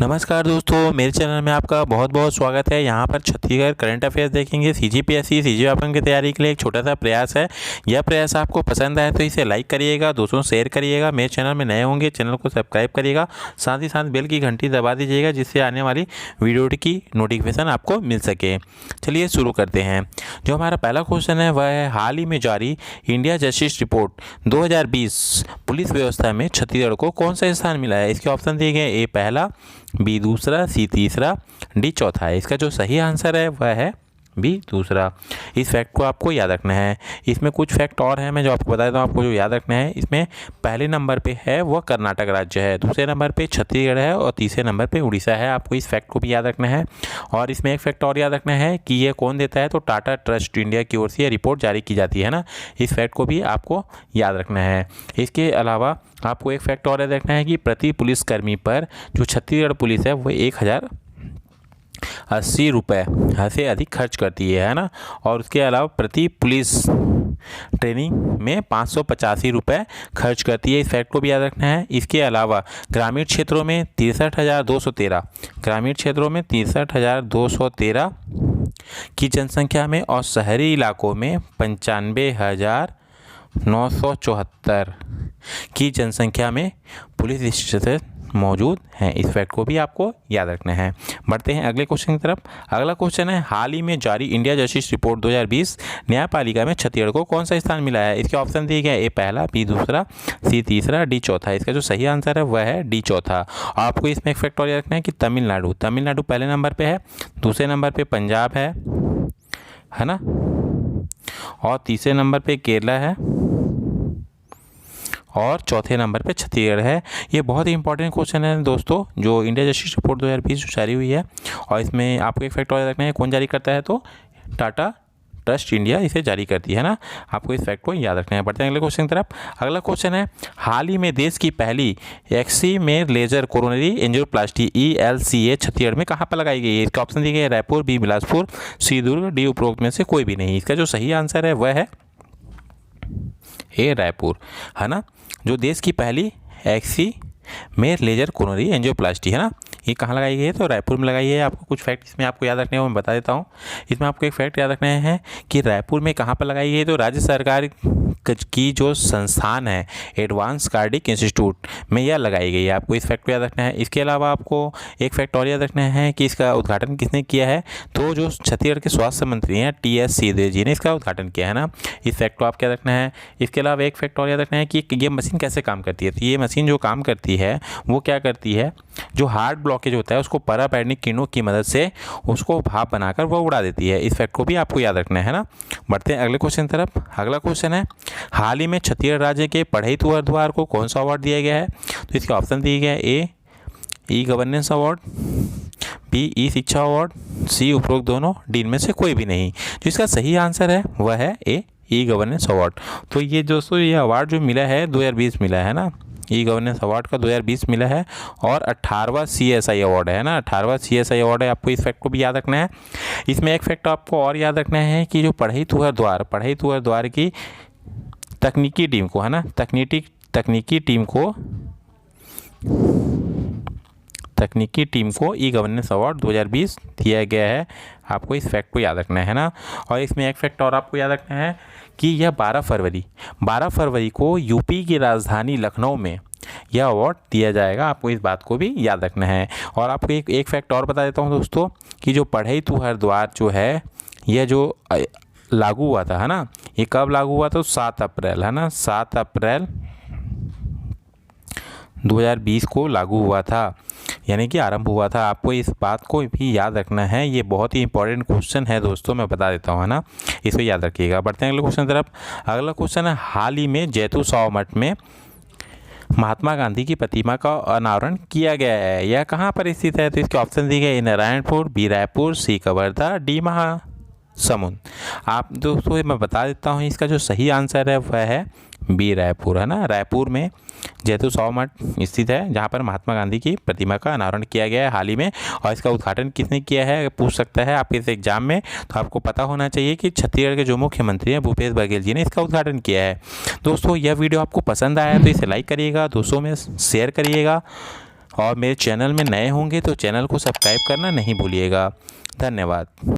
नमस्कार दोस्तों, मेरे चैनल में आपका बहुत बहुत स्वागत है। यहाँ पर छत्तीसगढ़ करंट अफेयर्स देखेंगे। सीजीपीएससी सीजीएल की तैयारी के लिए एक छोटा सा प्रयास है। यह प्रयास आपको पसंद आए तो इसे लाइक करिएगा, दोस्तों शेयर करिएगा। मेरे चैनल में नए होंगे चैनल को सब्सक्राइब करिएगा, साथ ही साथ बेल की घंटी दबा दीजिएगा जिससे आने वाली वीडियो की नोटिफिकेशन आपको मिल सके। चलिए शुरू करते हैं। जो हमारा पहला क्वेश्चन है वह है, हाल ही में जारी इंडिया जस्टिस रिपोर्ट 2020 पुलिस व्यवस्था में छत्तीसगढ़ को कौन सा स्थान मिला है। इसके ऑप्शन दिए गए, ए पहला, बी दूसरा, सी तीसरा, डी चौथा है। इसका जो सही आंसर है वह है बी दूसरा। इस फैक्ट को आपको याद रखना है। इसमें कुछ फैक्ट और हैं मैं जो आपको बता देता हूँ, आपको जो याद रखना है। इसमें पहले नंबर पे है वह कर्नाटक राज्य है, दूसरे नंबर पे छत्तीसगढ़ है और तीसरे नंबर पे उड़ीसा है। आपको इस फैक्ट को भी याद रखना है। और इसमें एक फैक्ट और याद रखना है कि ये कौन देता है, तो टाटा ट्रस्ट इंडिया की ओर से ये रिपोर्ट जारी की जाती है ना। इस फैक्ट को भी आपको याद रखना है। इसके अलावा आपको एक फैक्ट और याद रखना है कि प्रति पुलिसकर्मी पर जो छत्तीसगढ़ पुलिस है वह 1080 रुपये से अधिक खर्च करती है ना। और उसके अलावा प्रति पुलिस ट्रेनिंग में 585 रुपये खर्च करती है। इस फैक्ट को भी याद रखना है। इसके अलावा ग्रामीण क्षेत्रों में 63,213 की जनसंख्या में और शहरी इलाकों में 95,974 की जनसंख्या में पुलिस स्टेशन मौजूद हैं। इस फैक्ट को भी आपको याद रखना है। बढ़ते हैं अगले क्वेश्चन की तरफ। अगला क्वेश्चन है, हाल ही में जारी इंडिया जस्टिस रिपोर्ट 2020 न्यायपालिका में छत्तीसगढ़ को कौन सा स्थान मिला है। इसके ऑप्शन दिए गए, ए पहला, बी दूसरा, सी तीसरा, डी चौथा। इसका जो सही आंसर है वह है डी चौथा। आपको इसमें एक फैक्ट और याद रखना है कि तमिलनाडु पहले नंबर पर है, दूसरे नंबर पर पंजाब है ना, और तीसरे नंबर पर केरला है और चौथे नंबर पे छत्तीसगढ़ है। ये बहुत ही इंपॉर्टेंट क्वेश्चन है दोस्तों, जो इंडिया जस्टिस रिपोर्ट 2020 जारी हुई है। और इसमें आपको एक फैक्ट और रखना है, कौन जारी करता है, तो टाटा ट्रस्ट इंडिया इसे जारी करती है ना। आपको इस फैक्ट को याद रखना है। बढ़ते हैं अगले क्वेश्चन की तरफ। अगला क्वेश्चन है, हाल ही में देश की पहली excimer laser coronary angioplasty ELCA Chhattisgarh में कहाँ पर लगाई गई है। इसका ऑप्शन दिए गए, रायपुर, बी बिलासपुर, सी दुर्ग, डी उपरोक्त में से कोई भी नहीं। इसका जो सही आंसर है वह है ए रायपुर है ना। जो देश की पहली एक्सी-मेर लेजर कोरोनरी एंजियोप्लास्टी है ना, ये कहाँ लगाई गई है, तो रायपुर में लगाई है। आपको कुछ फैक्ट इसमें आपको याद रखने हैं, मैं बता देता हूँ। इसमें आपको एक फैक्ट याद रखना है कि रायपुर में कहाँ पर लगाई गई है, तो राज्य सरकार की जो संस्थान है एडवांस कार्डिक इंस्टीट्यूट में यह लगाई गई है। आपको इस फैक्ट को याद रखना है। इसके अलावा आपको एक फैक्ट और याद रखना है कि इसका उद्घाटन किसने किया है, तो जो छत्तीसगढ़ के स्वास्थ्य मंत्री हैं TS सिंहदेव जी ने इसका उद्घाटन किया है ना। इस फैक्ट को आपको याद रखना है। इसके अलावा एक फैक्ट और याद रखना है कि ये मशीन कैसे काम करती है। तो ये मशीन जो काम करती है वो क्या करती है, जो हार्ट ब्लॉकेज होता है उसको पैरापेनिक किरणों की मदद से उसको भाप बनाकर वो उड़ा देती है। इस फैक्ट को भी आपको याद रखना है ना। बढ़ते हैं अगले क्वेश्चन की तरफ। अगला क्वेश्चन है, हाल ही में छत्तीसगढ़ राज्य के पढ़ई तुअर द्वार को कौन सा अवार्ड दिया गया है। तो इसके ऑप्शन दिए गए, a e governance award, b e Shiksha award, सी उपरोक्त दोनों, डी में से कोई भी नहीं। जो इसका सही आंसर है वह है ए ई गवर्नेंस अवार्ड। तो ये दोस्तों ये अवार्ड जो मिला है 2020 मिला है ना, ई गवर्नेंस अवार्ड का 2020 मिला है। और 18वां CSI अवार्ड है ना, 18वां CSI अवार्ड है। आपको इस फैक्ट को भी याद रखना है। इसमें एक फैक्ट आपको और याद रखना है कि जो पढ़ई तुअर द्वार की तकनीकी टीम को है ना, तकनीकी टीम को ई गवर्नेंस अवार्ड 2020 दिया गया है। आपको इस फैक्ट को याद रखना है ना। और इसमें एक फैक्ट और आपको याद रखना है कि यह 12 फरवरी को यूपी की राजधानी लखनऊ में यह अवार्ड दिया जाएगा। आपको इस बात को भी याद रखना है। और आपको एक फैक्ट और बता देता हूँ दोस्तों कि जो पढ़ई तुअर द्वार जो है यह जो लागू हुआ था है ना, ये कब लागू हुआ था, 7 अप्रैल है ना, 7 अप्रैल 2020 को लागू हुआ था, यानी कि आरंभ हुआ था। आपको इस बात को भी याद रखना है। ये बहुत ही इंपॉर्टेंट क्वेश्चन है दोस्तों, मैं बता देता हूँ है ना, इसको याद रखिएगा। बढ़ते हैं अगले क्वेश्चन की तरफ। अगला क्वेश्चन है, हाल ही में जैतू साव मठ में महात्मा गांधी की प्रतिमा का अनावरण किया गया है। यह कहाँ पर स्थित है। तो इसके ऑप्शन दिए गए, नारायणपुर, बी रायपुर, सी कवर्धा, डी महासमुंद। आप दोस्तों मैं बता देता हूँ, इसका जो सही आंसर है वह है बी रायपुर है ना। रायपुर में जैतू साव मठ स्थित है जहाँ पर महात्मा गांधी की प्रतिमा का अनावरण किया गया है हाल ही में। और इसका उद्घाटन किसने किया है, पूछ सकता है आपके इस एग्जाम में, तो आपको पता होना चाहिए कि छत्तीसगढ़ के जो मुख्यमंत्री हैं भूपेश बघेल जी ने इसका उद्घाटन किया है। दोस्तों यह वीडियो आपको पसंद आया तो इसे लाइक करिएगा, दोस्तों में शेयर करिएगा और मेरे चैनल में नए होंगे तो चैनल को सब्सक्राइब करना नहीं भूलिएगा। धन्यवाद।